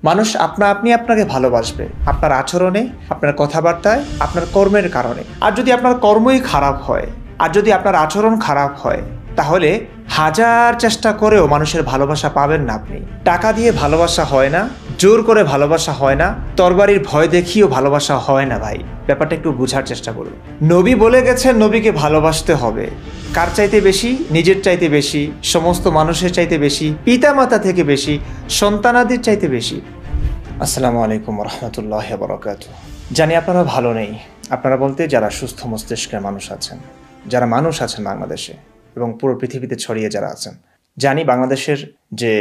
মানুষ আপনি আপনাকে ভালোবাসবে আপনার আচরণে, আপনার কথাবার্তায়, আপনার কর্মের কারণে। আর যদি আপনার কর্মই খারাপ হয়, আর যদি আপনার আচরণ খারাপ হয়, তাহলে হাজার চেষ্টা করেও মানুষের ভালোবাসা পাবেন না আপনি। টাকা দিয়ে ভালোবাসা হয় না, জোর করে ভালোবাসা হয় না, তরবারির ভয় দেখিয়েও ভালোবাসা হয় না ভাই। ব্যাপারটা একটু বোঝার চেষ্টা করুন। নবী বলে গেছেন নবীকে ভালোবাসতে হবে। কার চাইতে বেশি? নিজের চাইতে বেশি, সমস্ত মানুষের চাইতে বেশি, পিতামাতা থেকে বেশি, সন্তানাদির চাইতে বেশি। আসসালামু আলাইকুম রহমতুল্লাহ বারাকাতুহু। জানি আপনারা ভালো নেই। আপনারা বলতে যারা সুস্থ মস্তিষ্কের মানুষ আছেন, যারা মানুষ আছেন বাংলাদেশে এবং পুরো পৃথিবীতে ছড়িয়ে যারা আছেন, জানি বাংলাদেশের যে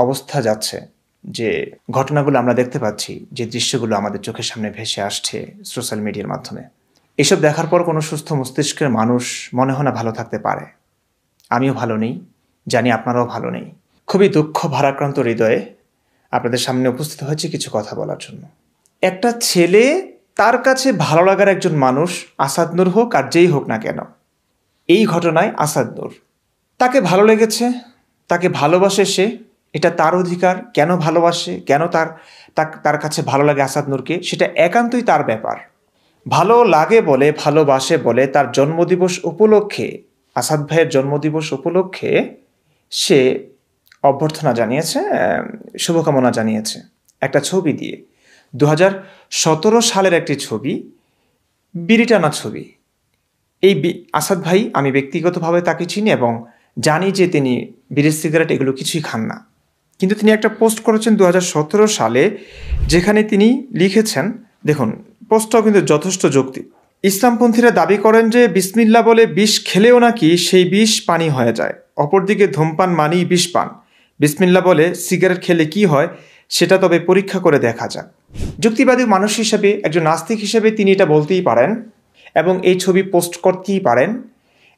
অবস্থা যাচ্ছে, যে ঘটনাগুলো আমরা দেখতে পাচ্ছি, যে দৃশ্যগুলো আমাদের চোখের সামনে ভেসে আসছে সোশ্যাল মিডিয়ার মাধ্যমে, এসব দেখার পর কোনো সুস্থ মস্তিষ্কের মানুষ মনে হয় না ভালো থাকতে পারে। আমিও ভালো নেই, জানি আপনারাও ভালো নেই। খুবই দুঃখ ভারাক্রান্ত হৃদয়ে আপনাদের সামনে উপস্থিত হয়েছে কিছু কথা বলার জন্য। একটা ছেলে, তার কাছে ভালো লাগার একজন মানুষ, আসাদ নূর হোক আর যেই হোক না কেন, এই ঘটনায় আসাদ নূর, তাকে ভালো লেগেছে, তাকে ভালোবাসে সে, এটা তার অধিকার। কেন ভালোবাসে, কেন তার কাছে ভালো লাগে আসাদ নূরকে, সেটা একান্তই তার ব্যাপার। ভালো লাগে বলে, ভালোবাসে বলে তার জন্মদিবস উপলক্ষে, আসাদ ভাইয়ের জন্মদিবস উপলক্ষে সে অভ্যর্থনা জানিয়েছে, শুভকামনা জানিয়েছে একটা ছবি দিয়ে। 2017 সালের একটি ছবি, বিড়ি টানা ছবি। এই আসাদ ভাই, আমি ব্যক্তিগতভাবে তাকে চিনি এবং জানি যে তিনি বিড়ি সিগারেট এগুলো কিছুই খান না। কিন্তু তিনি একটা পোস্ট করেছেন 2017 সালে, যেখানে তিনি লিখেছেন, দেখুন পোস্টটাও কিন্তু যথেষ্ট যৌক্তিক। ইসলামপন্থীরা দাবি করেন যে বিসমিল্লাহ বলে বিষ খেলেও নাকি সেই বিষ পানি হয়ে যায়। অপরদিকে ধূমপান মানেই বিষ পান। বিসমিল্লাহ বলে সিগারেট খেলে কি হয় সেটা তবে পরীক্ষা করে দেখা যাক। যুক্তিবাদী মানুষ হিসেবে, একজন নাস্তিক হিসেবে তিনি এটা বলতেই পারেন এবং এই ছবি পোস্ট করতেই পারেন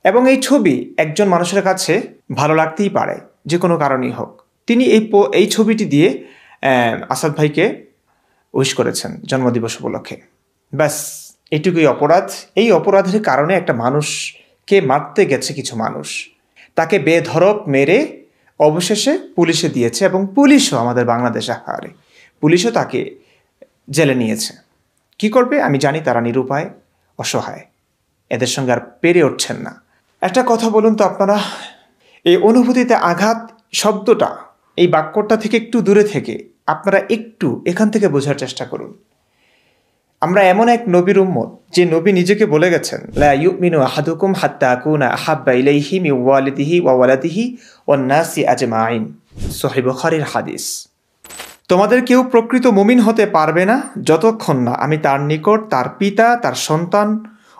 এবং এই ছবি একজন মানুষের কাছে ভালো লাগতেই পারে, যে কোনো কারণেই হোক। তিনি এই ছবিটি দিয়ে আসাদ ভাইকে উইশ করেছেন জন্মদিবস উপলক্ষে। ব্যাস, এটুকুই অপরাধ। এই অপরাধের কারণে একটা মানুষকে মারতে গেছে কিছু মানুষ, তাকে বেধড়ক মেরে অবশেষে পুলিশে দিয়েছে এবং পুলিশও, আমাদের বাংলাদেশে হারে, পুলিশও তাকে জেলে নিয়েছে। কি করবে? আমি জানি তারা নিরুপায়, অসহায়, এদের সঙ্গে আর পেরে উঠছেন না। একটা কথা বলুন তো আপনারা, এই অনুভূতিতে আঘাত শব্দটা, এই বাক্যটা থেকে একটু দূরে থেকে আপনারা একটু এখান থেকে বোঝার চেষ্টা করুন। আমরা এমন এক নবীর উম্মত, যে নবী নিজেকে বলে গেছেন, লা ইউমিনু আহাদুকুম হাত্তা আকুনা আহাব্বা ইলাইহি মিন ওয়ালিদিহি ওয়া ওয়ালাদিহি ওয়ান নাসি আজমাইন। সহিহ বুখারীর হাদিস। তোমাদের কেউ প্রকৃত মুমিন হতে পারবে না যতক্ষণ না আমি তার নিকট তার পিতা, তার সন্তান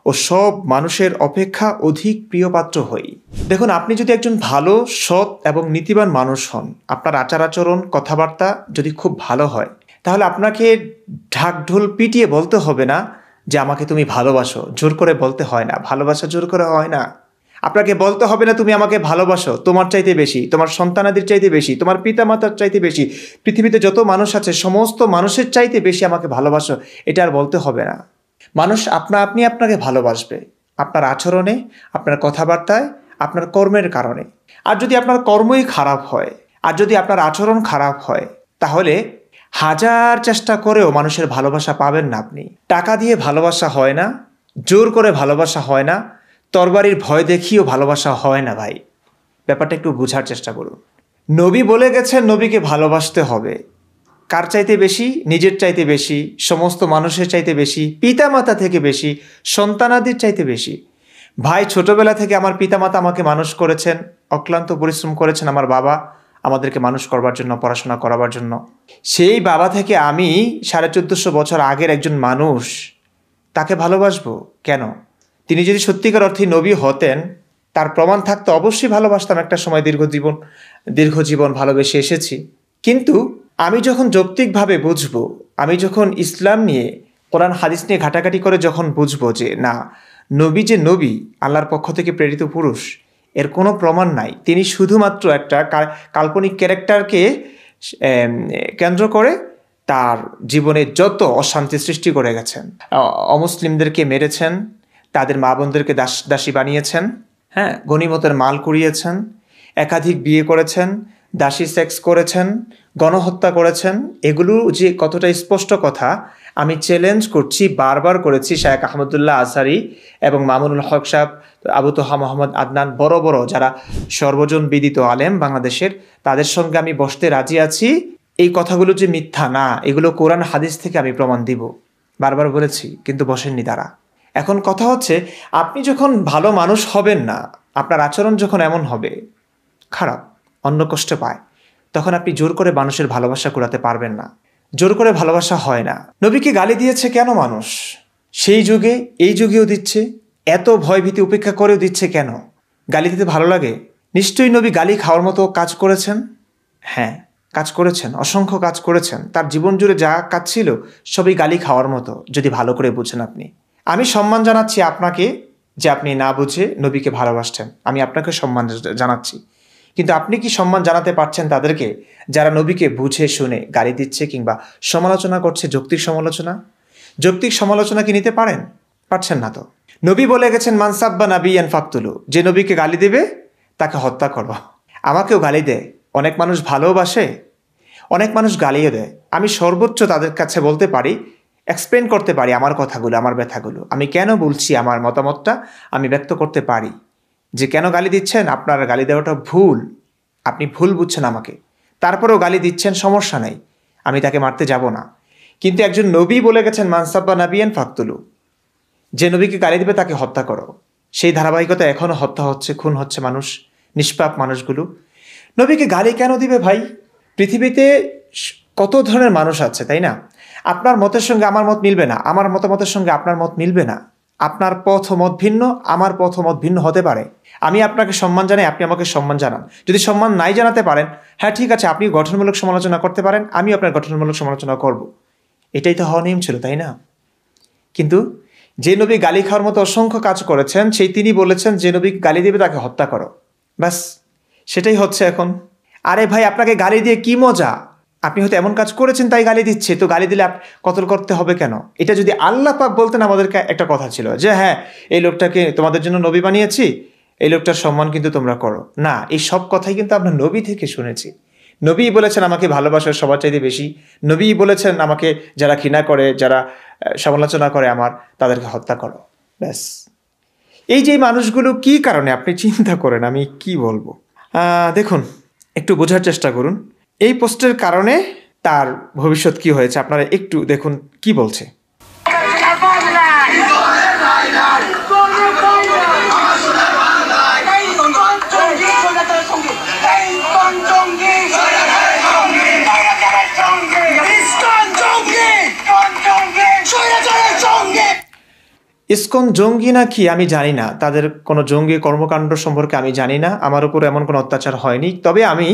ও সব মানুষের অপেক্ষা অধিক প্রিয়পাত্র হই। দেখুন, আপনি যদি একজন ভালো, সৎ এবং নীতিবান মানুষ হন, আপনার আচার আচরণ, কথাবার্তা যদি খুব ভালো হয়, তাহলে আপনাকে ঢাকঢোল পিটিয়ে বলতে হবে না যে আমাকে তুমি ভালোবাসো। জোর করে বলতে হয় না, ভালোবাসা জোর করে হয় না। আপনাকে বলতে হবে না তুমি আমাকে ভালোবাসো, তোমার চাইতে বেশি, তোমার সন্তানাদের চাইতে বেশি, তোমার পিতামাতার চাইতে বেশি, পৃথিবীতে যত মানুষ আছে সমস্ত মানুষের চাইতে বেশি আমাকে ভালোবাসো, এটা আর বলতে হবে না। মানুষ আপনি আপনাকে ভালোবাসবে আপনার আচরণে, আপনার কথাবার্তায়, আপনার কর্মের কারণে। আর যদি আপনার কর্মই খারাপ হয়, আর যদি আপনার আচরণ খারাপ হয়, তাহলে হাজার চেষ্টা করেও মানুষের ভালোবাসা পাবেন না আপনি। টাকা দিয়ে ভালোবাসা হয় না, জোর করে ভালোবাসা হয় না, তরবারির ভয় দেখিয়েও ভালোবাসা হয় না ভাই। ব্যাপারটা একটু বোঝার চেষ্টা করুন। নবী বলে গেছেন নবীকে ভালোবাসতে হবে। কার চাইতে বেশি? নিজের চাইতে বেশি, সমস্ত মানুষের চাইতে বেশি, পিতামাতা থেকে বেশি, সন্তানাদির চাইতে বেশি। ভাই, ছোটবেলা থেকে আমার পিতামাতা আমাকে মানুষ করেছেন, অক্লান্ত পরিশ্রম করেছেন আমার বাবা আমাদেরকে মানুষ করবার জন্য, পড়াশোনা করাবার জন্য। সেই বাবা থেকে আমি 1450 বছর আগের একজন মানুষ, তাকে ভালোবাসবো কেন? তিনি যদি সত্যিকার অর্থে নবী হতেন, তার প্রমাণ থাকতে অবশ্যই ভালোবাসতাম। একটা সময় দীর্ঘ জীবন ভালোবেসে এসেছি। কিন্তু আমি যখন যৌক্তিকভাবে বুঝবো, আমি যখন ইসলাম নিয়ে, কোরআন হাদিস নিয়ে ঘাটাঘাটি করে যখন বুঝবো যে না, নবী যে নবী, আল্লাহর পক্ষ থেকে প্রেরিত পুরুষ, এর কোনো প্রমাণ নাই, তিনি শুধুমাত্র একটা কাল্পনিক ক্যারেক্টারকে কেন্দ্র করে তার জীবনে যত অশান্তি সৃষ্টি করে গেছেন, অমুসলিমদেরকে মেরেছেন, তাদের মা বোনদেরকে দাসী বানিয়েছেন, গনিমতের মাল কুড়িয়েছেন, একাধিক বিয়ে করেছেন, দাসী সেক্স করেছেন, গণহত্যা করেছেন, এগুলো যে কতটা স্পষ্ট কথা আমি চ্যালেঞ্জ করছি, বারবার করেছি। শায়েখ আহমদুল্লাহ আজহারি এবং মামুনুল হক সাহেব, আবু তোহা মোহাম্মদ আদনান, বড় বড় যারা সর্বজন বিদিত আলেম বাংলাদেশের, তাদের সঙ্গে আমি বসতে রাজি আছি। এই কথাগুলো যে মিথ্যা না, এগুলো কোরআন হাদিস থেকে আমি প্রমাণ দিব, বারবার বলেছি, কিন্তু বসেননি তারা। এখন কথা হচ্ছে, আপনি যখন ভালো মানুষ হবেন না, আপনার আচরণ যখন এমন হবে খারাপ, অন্য কষ্ট পায়, তখন আপনি জোর করে মানুষের ভালোবাসা কুড়াতে পারবেন না। জোর করে ভালোবাসা হয় না। নবীকে গালি দিয়েছে কেন মানুষ? সেই যুগে এই যুগেও দিচ্ছে, এত ভয়ভীতি উপেক্ষা করেও দিচ্ছে কেন? গালি দিতে ভালো লাগে? নিশ্চয়ই নবী গালি খাওয়ার মতো কাজ করেছেন। হ্যাঁ, কাজ করেছেন, অসংখ্য কাজ করেছেন। তার জীবন জুড়ে যা কাজ ছিল সবই গালি খাওয়ার মতো, যদি ভালো করে বুঝেন আপনি। আমি সম্মান জানাচ্ছি আপনাকে যে আপনি না বুঝে নবীকে ভালোবাসছেন, আমি আপনাকে সম্মান জানাচ্ছি। কিন্তু আপনি কি সম্মান জানাতে পারছেন তাদেরকে যারা নবীকে বুঝে শুনে গালি দিচ্ছে কিংবা সমালোচনা করছে? যৌক্তিক সমালোচনা, যৌক্তিক সমালোচনা কি নিতে পারেন? পারছেন না তো। নবী বলে গেছেন মানসাব্বা নাবিয়ান ফাকতুলু, যে নবীকে গালি দেবে তাকে হত্যা করো। আমাকেও গালি দেয়, অনেক মানুষ ভালোবাসে, অনেক মানুষ গালিও দেয়। আমি সর্বোচ্চ তাদের কাছে বলতে পারি, এক্সপ্লেন করতে পারি আমার কথাগুলো, আমার ব্যথাগুলো, আমি কেন বলছি, আমার মতামতটা আমি ব্যক্ত করতে পারি যে কেন গালি দিচ্ছেন, আপনার গালি দেওয়াটা ভুল, আপনি ভুল বুঝছেন আমাকে, তারপরেও গালি দিচ্ছেন, সমস্যা নেই, আমি তাকে মারতে যাব না। কিন্তু একজন নবী বলে গেছেন মানসাব্বা নাবিয়ান ফাকতুলু, যে নবীকে গালি দেবে তাকে হত্যা করো। সেই ধারাবাহিকতা এখনও হত্যা হচ্ছে, খুন হচ্ছে মানুষ, নিষ্পাপ মানুষগুলো। নবীকে গালি কেন দিবে ভাই? পৃথিবীতে কত ধরনের মানুষ আছে, তাই না? আপনার মতের সঙ্গে আমার মত মিলবে না, আমার মতামতের সঙ্গে আপনার মত মিলবে না, আপনার পথ ও মত ভিন্ন, আমার পথ ও মত ভিন্ন হতে পারে। আমি আপনাকে সম্মান জানাই, আপনি আমাকে সম্মান জানান। যদি সম্মান নাই জানাতে পারেন, হ্যাঁ ঠিক আছে, আপনি গঠনমূলক সমালোচনা করতে পারেন, আমি আপনার গঠনমূলক সমালোচনা করব। এটাই তো হওয়া নিয়ম ছিল, তাই না? কিন্তু যে নবী গালি খাওয়ার মতো অসংখ্য কাজ করেছেন, সেই তিনি বলেছেন যে নবী গালি দেবে তাকে হত্যা করো। ব্যাস, সেটাই হচ্ছে এখন। আরে ভাই, আপনাকে গালি দিয়ে কি মজা? আপনি হয়তো এমন কাজ করেছেন তাই গালি দিচ্ছে, তো গালি দিলে কতল করতে হবে কেন? এটা যদি আল্লাহ পাক বলতেন, আমাদেরকে একটা কথা ছিল যে হ্যাঁ, এই লোকটাকে তোমাদের জন্য নবী বানিয়েছি, এই লোকটার সম্মান কিন্তু তোমরা করো না। এই সব কথাই কিন্তু আমরা নবী থেকে শুনেছি। নবী বলেছেন আমাকে ভালোবাসার সবার চাইতে বেশি, নবী বলেছেন আমাকে যারা ঘৃণা করে, যারা সমালোচনা করে আমার, তাদেরকে হত্যা করো। ব্যাস, এই যে মানুষগুলো কি কারণে আপনি চিন্তা করেন, আমি কি বলবো। দেখুন, একটু বোঝার চেষ্টা করুন এই পোস্টের কারণে তার ভবিষ্যৎ কি হয়েছে। আপনারা একটু দেখুন কি বলছে। ইসকন জঙ্গি নাকি আমি জানি না, তাদের কোনো জঙ্গি কর্মকাণ্ড সম্পর্কে আমি জানি না, আমার উপর এমন কোনো অত্যাচার হয়নি। তবে আমি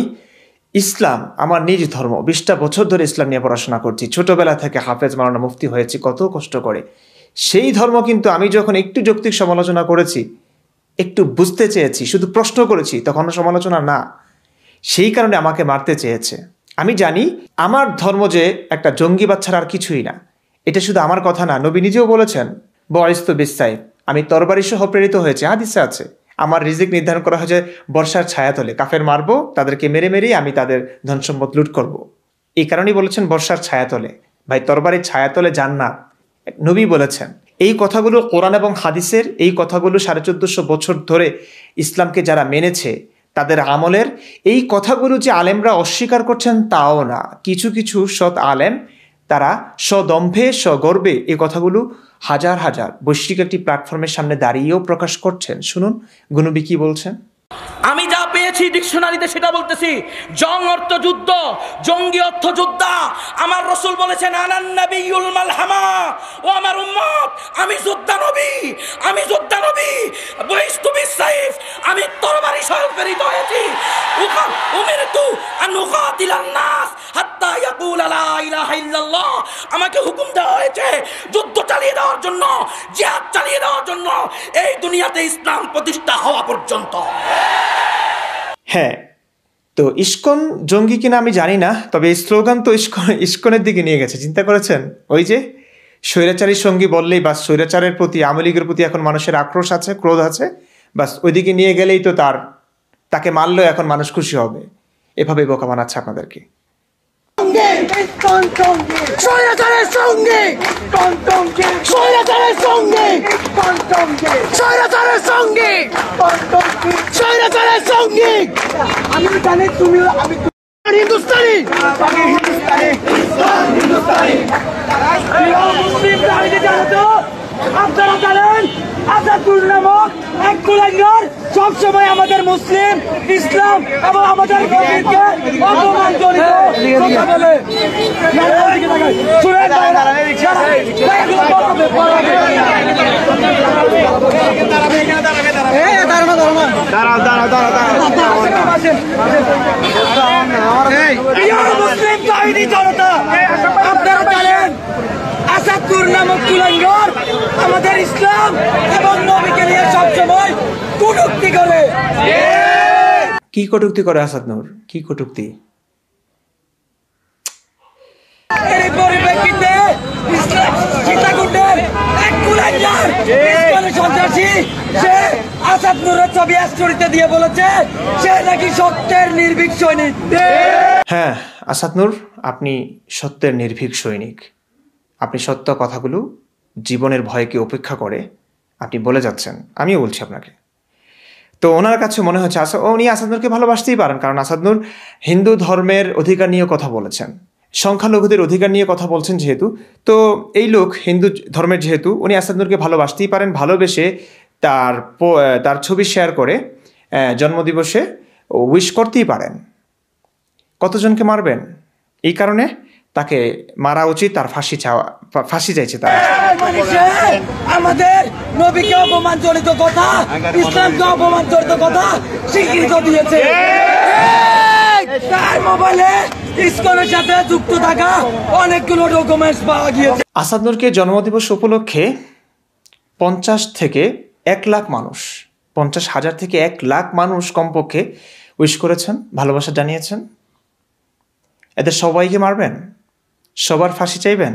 ইসলাম, আমার নিজ ধর্ম, 20টা বছর ধরে ইসলাম নিয়ে পড়াশোনা করছি, ছোটবেলা থেকে হাফেজ মাওলানা মুফতি হয়েছি কত কষ্ট করে। সেই ধর্ম কিন্তু আমি যখন একটু যৌক্তিক সমালোচনা করেছি, একটু বুঝতে চেয়েছি, শুধু প্রশ্ন করেছি, তখন সমালোচনা না। সেই কারণে আমাকে মারতে চেয়েছে। আমি জানি আমার ধর্ম যে একটা জঙ্গিবাদ ছাড়া আর কিছুই না। এটা শুধু আমার কথা না, নবী নিজেও বলেছেন বয়স্ত বিসাইফ, আমি তরবারি সহ প্রেরিত হয়েছে, হাদিসে আছে। আমার রিজিক নির্ধারণ করা হয়েছে বর্ষার ছায়াতলে, কাফের মারবো, তাদেরকে মেরে মেরেই আমি তাদের ধন সম্পদ লুট করব। এই কারণেই বলেছেন বর্ষার ছায়াতলে। ভাই, তরবারির ছায়াতলে জান্নাত, নবী বলেছেন। এই কথাগুলো কোরআন এবং হাদিসের, এই কথাগুলো 1450 বছর ধরে ইসলামকে যারা মেনেছে তাদের আমলের, এই কথাগুলো যে আলেমরা অস্বীকার করছেন তাও না। কিছু কিছু সৎ আলেম তারা সদম্ভে সগর্বে এই কথাগুলো হাজার হাজার বৈশ্বিক একটি প্ল্যাটফর্মের সামনে দাঁড়িয়েও প্রকাশ করছেন। শুনুন গুনবী কি বলছেন। আমি যা পেয়েছি ডিকশনারিতে সেটা বলতেছি। জং অর্থ যুদ্ধ, জঙ্গি অর্থ যোদ্ধা। আমার রাসূল বলেছেন আনান নাবিয়ুল মালহামা, ও আমার উম্মত আমি যোদ্ধা নবী, আমি যোদ্ধা নবী। বয়স্তু বিসাইফ, আমি তরবারি সহ প্রেরিত হয়েছি। উমিরতু আন উকাতিলান নাস হাত্তা ইয়াকুল লা ইলাহা ইল্লাল্লাহ। আমাকে হুকুম দেওয়া হয়েছে যুদ্ধ চালিয়ে দেওয়ার জন্য, জিহাদ চালিয়ে দেওয়ার জন্য, এই দুনিয়াতে ইসলাম প্রতিষ্ঠা হওয়া পর্যন্ত। হ্যাঁ, তো ইসকন জঙ্গি কিনা আমি জানি না, তবে এই স্লোগান তো ইসকনের দিকে নিয়ে গেছে। চিন্তা করেছেন, ওই যে স্বৈরাচারী সঙ্গী বললেই বাস, স্বৈরাচারের প্রতি, আওয়ামী লীগের প্রতি এখন মানুষের আক্রোশ আছে, ক্রোধ আছে, বাস ওইদিকে নিয়ে গেলেই তো তাকে মারলেও এখন মানুষ খুশি হবে। এভাবে বোকা বানাচ্ছে আপনাদেরকে। স্বৈরাচারের সঙ্গে স্বৈরাচারের সঙ্গে স্বৈরাচারের সঙ্গে স্বৈরাচারের সঙ্গে আমি জানি তুমি আমি হিন্দুস্তানি আপনারা জানেন আজাদুর নামক এক কুলাঙ্গার সবসময় আমাদের মুসলিম ইসলাম এবং আমাদের নবীকে অপমানজনিত কথা বলে। মুসলিম তাহিদি জনতা, আপনারা জানেন আজাদুর নামক কুলাঙ্গার আমাদের ইসলাম এবং নবীকে নিয়ে সবসময় কটূক্তি করে। কি কটূক্তি করে আসাদ নূর? কি কটূক্তি? এর পরিপ্রেক্ষিতে ইসলাম সীতাকুণ্ডের এক কুলাঙ্গার ইসলামী সন্ত্রাসী সে আসাদ নূরের ছবি স্টোরিতে দিয়ে বলেছে সে নাকি সত্যের নির্ভীক সৈনিক। হ্যাঁ আসাদ নূর, আপনি সত্যের নির্ভীক সৈনিক। আপনি সত্য কথাগুলো জীবনের ভয়কে উপেক্ষা করে আপনি বলে যাচ্ছেন, আমিও বলছি আপনাকে। তো ওনার কাছে মনে হচ্ছে উনি আসাদ নূরকে ভালোবাসতেই পারেন, কারণ আসাদ নূর হিন্দু ধর্মের অধিকার নিয়ে কথা বলেছেন, সংখ্যালঘুদের অধিকার নিয়ে কথা বলছেন যেহেতু, তো এই লোক হিন্দু ধর্মের যেহেতু, উনি আসাদ নূরকে ভালোবাসতেই পারেন, ভালোবেসে তার ছবি শেয়ার করে জন্মদিবসে উইশ করতেই পারেন। কতজনকে মারবেন? এই কারণে তাকে মারা উচিত, তার ফাঁসি চাইছে তারা। আমাদের নবীকে অপমানজনিত কথা, ইসলামকে অপমানজনিত কথা স্বীকৃত দিয়েছে। তার মোবাইলে ইসকনের সাথে যুক্ত থাকা অনেকগুলো ডকুমেন্টস পাওয়া গিয়েছে। আসাদ নূরকে জন্মদিবস উপলক্ষে 50 থেকে 1 লাখ মানুষ, 50,000 থেকে 1 লাখ মানুষ কমপক্ষে উইশ করেছেন, ভালোবাসা জানিয়েছেন। এদের সবাইকে মারবেন? সবার ফাঁসি চাইবেন?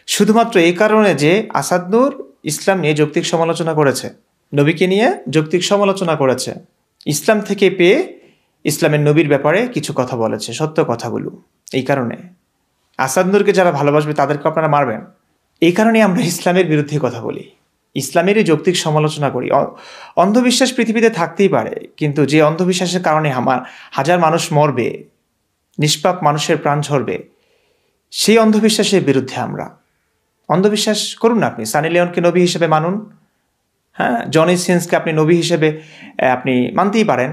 শুধুমাত্র এই কারণে যে আসাদ নূর ইসলাম নিয়ে যৌক্তিক সমালোচনা করেছে, নবীকে নিয়ে যৌক্তিক সমালোচনা করেছে, ইসলাম থেকে পেয়ে ইসলামের নবীর ব্যাপারে কিছু কথা বলেছে, সত্য কথাগুলো। এই কারণে আসাদ নূরকে যারা ভালোবাসবে তাদেরকে আপনারা মারবেন? এই কারণে আমরা ইসলামের বিরুদ্ধে কথা বলি, ইসলামেরই যৌক্তিক সমালোচনা করি। অন্ধবিশ্বাস পৃথিবীতে থাকতেই পারে, কিন্তু যে অন্ধবিশ্বাসের কারণে হাজার মানুষ মরবে, নিষ্পাপ মানুষের প্রাণ ঝরবে, সেই অন্ধবিশ্বাসের বিরুদ্ধে আমরা। অন্ধবিশ্বাস করুন না, আপনি সানি লিওনকে নবী হিসেবে মানুন, হ্যাঁ, জনি সিন্সকে আপনি নবী হিসেবে আপনি মানতেই পারেন,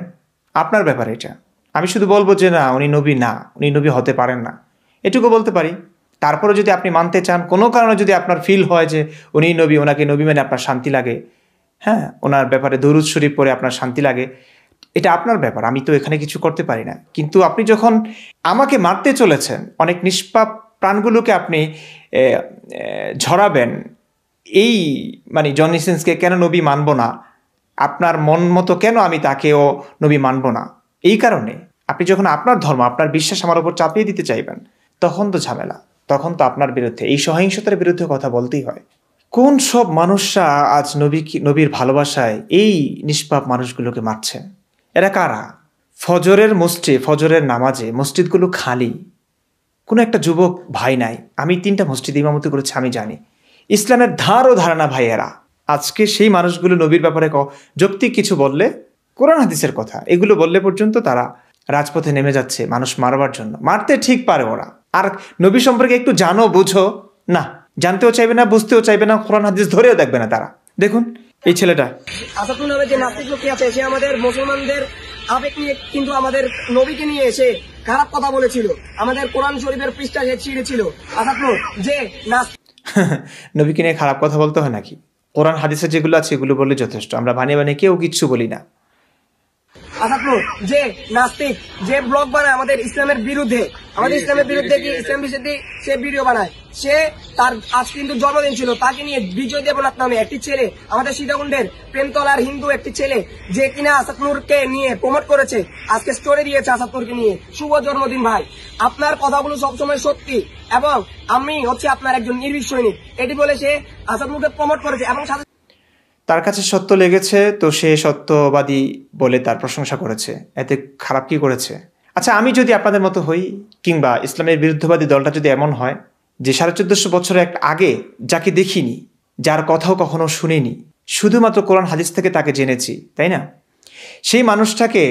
আপনার ব্যাপারে এটা। আমি শুধু বলবো যে না, উনি নবী না, উনি নবী হতে পারেন না, এটুকু বলতে পারি। তারপরে যদি আপনি মানতে চান, কোনো কারণে যদি আপনার ফিল হয় যে উনি নবী, ওনাকে নবী মানে আপনার শান্তি লাগে, হ্যাঁ, ওনার ব্যাপারে দরুদ শরীফ পড়ে আপনার শান্তি লাগে, এটা আপনার ব্যাপার, আমি তো এখানে কিছু করতে পারি না। কিন্তু আপনি যখন আমাকে মারতে চলেছেন, অনেক নিষ্পাপ প্রাণগুলোকে আপনি ঝরাবেন, এই মানে জনি সিন্সকে কেন নবী মানব না, আপনার মন মতো কেন আমি তাকেও নবী মানব না, এই কারণে আপনি যখন আপনার ধর্ম, আপনার বিশ্বাস আমার উপর চাপিয়ে দিতে চাইবেন, তখন তো ঝামেলা, তখন তো আপনার বিরুদ্ধে, এই সহিংসতার বিরুদ্ধে কথা বলতেই হয়। কোন সব মানুষরা আজ নবীর ভালোবাসায় এই নিষ্পাপ মানুষগুলোকে মারছে? এরা কারা? ফজরের নামাজে মসজিদগুলো খালি, কোনো একটা যুবক ভাই নাই। আমি 3টা মসজিদ ইমামতি করেছি, আমি জানি। ইসলামের ধারও ধারণা ভাই এরা। আজকে সেই মানুষগুলো নবীর ব্যাপারে যৌক্তিক কিছু বললে, কোরআন হাদিসের কথা এগুলো বললে পর্যন্ত তারা রাজপথে নেমে যাচ্ছে মানুষ মারবার জন্য। মারতে ঠিক পারে ওরা, আর নবী সম্পর্কে একটু জানো বুঝো না, জানতেও চাইবে না, বুঝতেও চাইবে না, কোরআন হাদিস ধরেও দেখবে না তারা। দেখুন এই ছেলেটা আসাদুল নামে যে নাস্তিক লোকটি আছে, সে আমাদের মুসলমানদের আবেগ নিয়ে কিন্তু আমাদের নবীকে নিয়ে এসে খারাপ কথা বলেছিল, আমাদের কোরআন শরীফের পৃষ্ঠা ছিঁড়েছিল। আসাদুল যে নবীকে নিয়ে খারাপ কথা বলতে হয় নাকি? কোরআন হাদিসে যেগুলো আছে এগুলো বললে যথেষ্ট, আমরা বানিয়ে বানিয়ে কেউ কিচ্ছু বলি না। আসাদুল যে নাস্তিক, যে ব্লগ বানায় আমাদের ইসলামের বিরুদ্ধে, আমাদের ইসলামের বিরুদ্ধে কি ইসলাম বিরোধী সে ভিডিও বানায়, সে তার আজ কিন্তু জন্মদিন ছিল, তাকে নিয়ে বিজয় দেবনাথ নামে একটি ছেলে, আমাদের সীতাকুণ্ডের প্রেমতলার হিন্দু একটি ছেলে, যে কিনা আসাদ নূরকে নিয়ে প্রমোট করেছে, আজকে স্টোরি দিয়েছে আসাদ নূরকে নিয়ে, শুভ জন্মদিন ভাই, আপনার কথাগুলো সবসময় সত্যি এবং আমি হচ্ছে আপনার একজন নির্ভীক সৈনিক, এটি বলে সে আসাদ নূরকে প্রমোট করেছে। এবং তার কাছে সত্য লেগেছে তো সে সত্যবাদী বলে তার প্রশংসা করেছে, এতে খারাপ কি করেছে? আচ্ছা, আমি যদি আপনাদের মতো হই, কিংবা ইসলামের বিরুদ্ধবাদী দলটা যদি এমন হয় যে 1450 বছরের আগে যাকে দেখিনি, যার কথাও কখনো শুনিনি, শুধুমাত্র কোরআন হাদিস থেকে তাকে জেনেছি, তাই না? সেই মানুষটাকে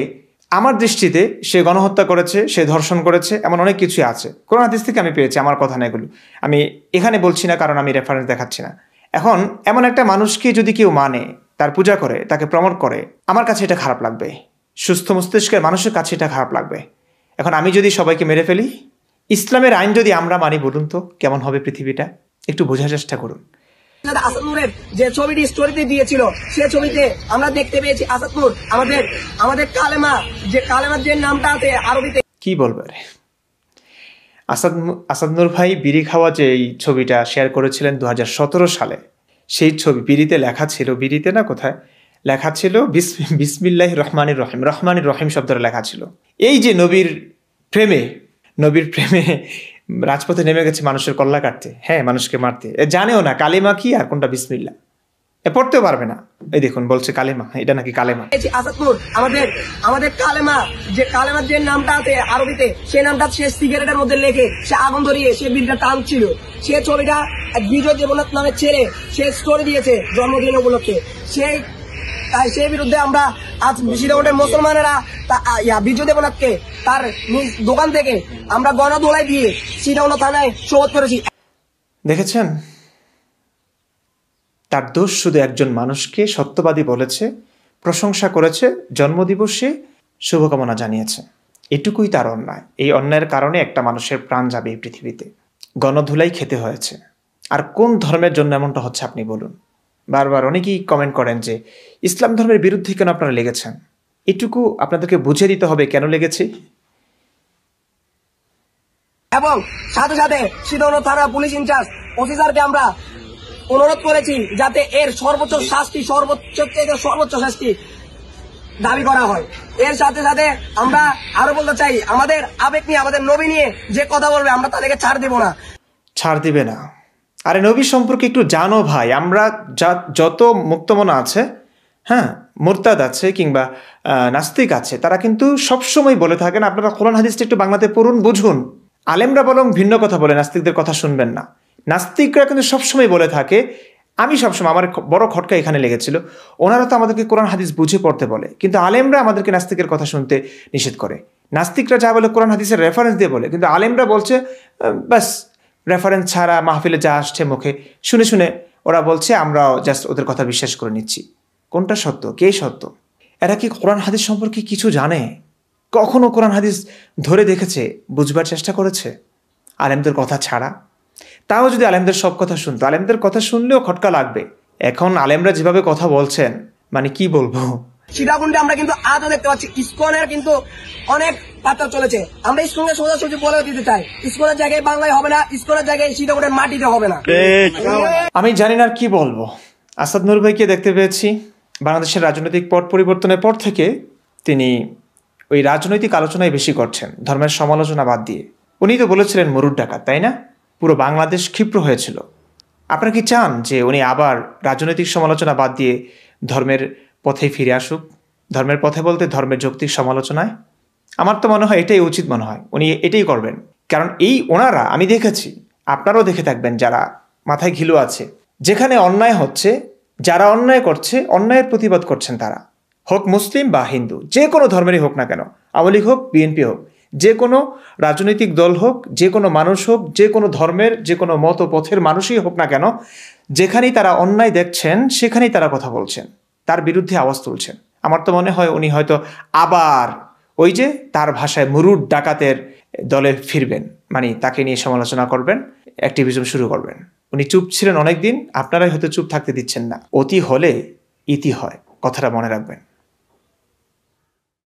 আমার দৃষ্টিতে সে গণহত্যা করেছে, সে ধর্ষণ করেছে, এমন অনেক কিছুই আছে কোরআন হাদিস থেকে আমি পেয়েছি। আমার কথা না এগুলো, আমি এখানে বলছি না কারণ আমি রেফারেন্স দেখাচ্ছি না। এখন এমন একটা মানুষকে যদি কেউ মানে, তার পূজা করে, তাকে প্রমোট করে, আমার কাছে এটা খারাপ লাগবে, সুস্থ মস্তিষ্কের মানুষের কাছে এটা খারাপ লাগবে। এখন আমি যদি সবাইকে মেরে ফেলি, ইসলামের আইন যদি আমরা মানি, বলুন তো কেমন হবে পৃথিবীটা? একটু বোঝার চেষ্টা করুন। আসাদ নূরের যে ছবিটি স্টোরিতে দিয়েছিল, সে ছবিতে আমরা দেখতে পেয়েছি আসাদ নূর আমাদের কালেমার যে নামটা আছে আরবিতে। কি বলবে রে? আসাদ নূর ভাই বিড়ি খাওয়া যে এই ছবিটা শেয়ার করেছিলেন 2017 সালে, সেই ছবি বিড়িতে লেখা ছিল, বিড়িতে না কোথায় লেখা ছিল বিসমিল্লাহির রহমানির রহিম, রহমানির রহিম শব্দটা লেখা ছিল। এই যে নবীর প্রেমে রাজপথে নেমে গেছে মানুষের কল্লা কাটতে, হ্যাঁ, মানুষকে মারতে। জানেও না কালিমা কি আর কোনটা বিসমিল্লাহ, পড়তেও পারবে না। এই দেখুন বলছে কালেমা, এটা নাকি কালেমা। আসাদ নূর আমাদের কালেমার যে নামটা আছে আরবিতে, সেই নামটা সে সিগারেটের মধ্যে লেখে সে আগুন ধরিয়ে সে বিড়িটা টানছিল। সে ছবিটা বিজয় দেবনাথ নামের ছেলে সে স্টোরি দিয়েছে জন্মদিন উপলক্ষে। সেই বিরুদ্ধে আমরা আজ সীতাকুণ্ডের মুসলমানেরা বিজয় দেবনাথকে তার দোকান থেকে আমরা গণধোলাই দিয়ে সীতাকুণ্ড থানায় শোধ করেছি। দেখেছেন, তার দোষ শুধু একজন মানুষকে সত্যবাদী বলেছে, প্রশংসা করেছে, জন্মদিবসে শুভকামনা জানিয়েছে, এটুকুই তার অন্যায়। এই অন্যায়ের কারণে একটা মানুষের প্রাণ যাবে এই পৃথিবীতে, গণধুলাই খেতে হয়েছে। আর কোন ধর্মের জন্য এমনটা হচ্ছে আপনি বলুন? বারবার অনেকেই কমেন্ট করেন যে ইসলাম ধর্মের বিরুদ্ধে কেন আপনারা লেগেছেন। এটুকু আপনাদেরকে বুঝে দিতে হবে কেন লেগেছি। এবং সাথে সাথে সীতাকুণ্ড থানা পুলিশ ইনচার্জ অফিসারকে আমরা অনুরোধ করেছি যাতে এর সর্বোচ্চ শাস্তি দাবি করা হয়। এর সাথে সাথে আমরা আরো বলতে চাই, আমাদের আবেগ নিয়ে, আমাদের নবী নিয়ে যে কথা বলবে আমরা তাদেরকে ছাড় দেব না। ছাড় দিবে না? আরে নবী সম্পর্কে একটু জানো ভাই। আমরা যত মুক্তমনা আছে, হ্যাঁ, মুরতাদ আছে কিংবা নাস্তিক আছে, তারা কিন্তু সবসময় বলে থাকেন আপনারা কোরআন হাদিসটা একটু বাংলাতে পড়ুন, বুঝুন। আলেমরা বরং ভিন্ন কথা বলে, নাস্তিকদের কথা শুনবেন না। নাস্তিকরা কিন্তু সবসময় বলে থাকে, আমি সবসময়, আমার বড় খটকা এখানে লেগেছিল, ওনারা তো আমাদেরকে কোরআন হাদিস বুঝে পড়তে বলে, কিন্তু আলেমরা আমাদেরকে নাস্তিকের কথা শুনতে নিষেধ করে। নাস্তিকরা যা বলে কোরআন হাদিসের রেফারেন্স দিয়ে বলে, কিন্তু আলেমরা বলছে ব্যাস রেফারেন্স ছাড়া মাহফিলে যা আসছে মুখে শুনে শুনে ওরা বলছে আমরাও জাস্ট ওদের কথা বিশ্বাস করে নিচ্ছি। কোনটা সত্য, কে সত্য? এরা কি কোরআন হাদিস সম্পর্কে কিছু জানে? কখনো কোরআন হাদিস ধরে দেখেছে, বুঝবার চেষ্টা করেছে? আলেমদের কথা ছাড়া। তাও যদি আলেমদের সব কথা শুনতো, আলেমদের কথা শুনলেও খটকা লাগবে। এখন আলেমরা যেভাবে কথা বলছেন, মানে কি বলবো। সীতাকুণ্ডে আমরা কিন্তু আজও দেখতে পাচ্ছি ইসকনের কিন্তু অনেক পাতা চলেছে। আমরা ইসকনকে সোজাসুজি বলে দিতে চাই, ইসকনের জায়গায় বাংলায় হবে না, ইসকনের জায়গায় সীতাকুণ্ডের মাটিতে হবে না। আমি জানি না আর কি বলবো। আসাদ নূর ভাইকে দেখতে পেয়েছি বাংলাদেশের রাজনৈতিক পট পরিবর্তনের পর থেকে তিনি ওই রাজনৈতিক আলোচনায় বেশি করছেন, ধর্মের সমালোচনা বাদ দিয়ে। উনি তো বলেছিলেন মরুর ডাকাত, তাই না? পুরো বাংলাদেশ ক্ষিপ্র হয়েছিল। আপনারা কি চান যে উনি আবার রাজনৈতিক সমালোচনা বাদ দিয়ে ধর্মের পথে ফিরে আসুক? ধর্মের পথে বলতে ধর্মের যৌক্তিক সমালোচনায়। আমার তো মনে হয় এটাই উচিত, মনে হয় উনি এটাই করবেন। কারণ এই ওনারা, আমি দেখেছি, আপনারাও দেখে থাকবেন, যারা মাথায় ঘিলু আছে, যেখানে অন্যায় হচ্ছে, যারা অন্যায় করছে, অন্যায়ের প্রতিবাদ করছেন, তারা হোক মুসলিম বা হিন্দু, যে কোনো ধর্মেরই হোক না কেন, আওয়ামী লীগ হোক, বিএনপি হোক, যে কোনো রাজনৈতিক দল হোক, যে কোনো মানুষ হোক, যে কোনো ধর্মের, যে কোনো মত পথের মানুষই হোক না কেন, যেখানেই তারা অন্যায় দেখছেন সেখানেই তারা কথা বলছেন, তার বিরুদ্ধে আওয়াজ তুলছেন। আমার তো মনে হয় উনি হয়তো আবার ওই যে তার ভাষায় মুরুর ডাকাতের দলে ফিরবেন, মানে তাকে নিয়ে সমালোচনা করবেন, অ্যাক্টিভিজম শুরু করবেন। উনি চুপ ছিলেন অনেকদিন, আপনারাই হয়তো চুপ থাকতে দিচ্ছেন না। অতি হলে ইতি হয়, কথাটা মনে রাখবেন।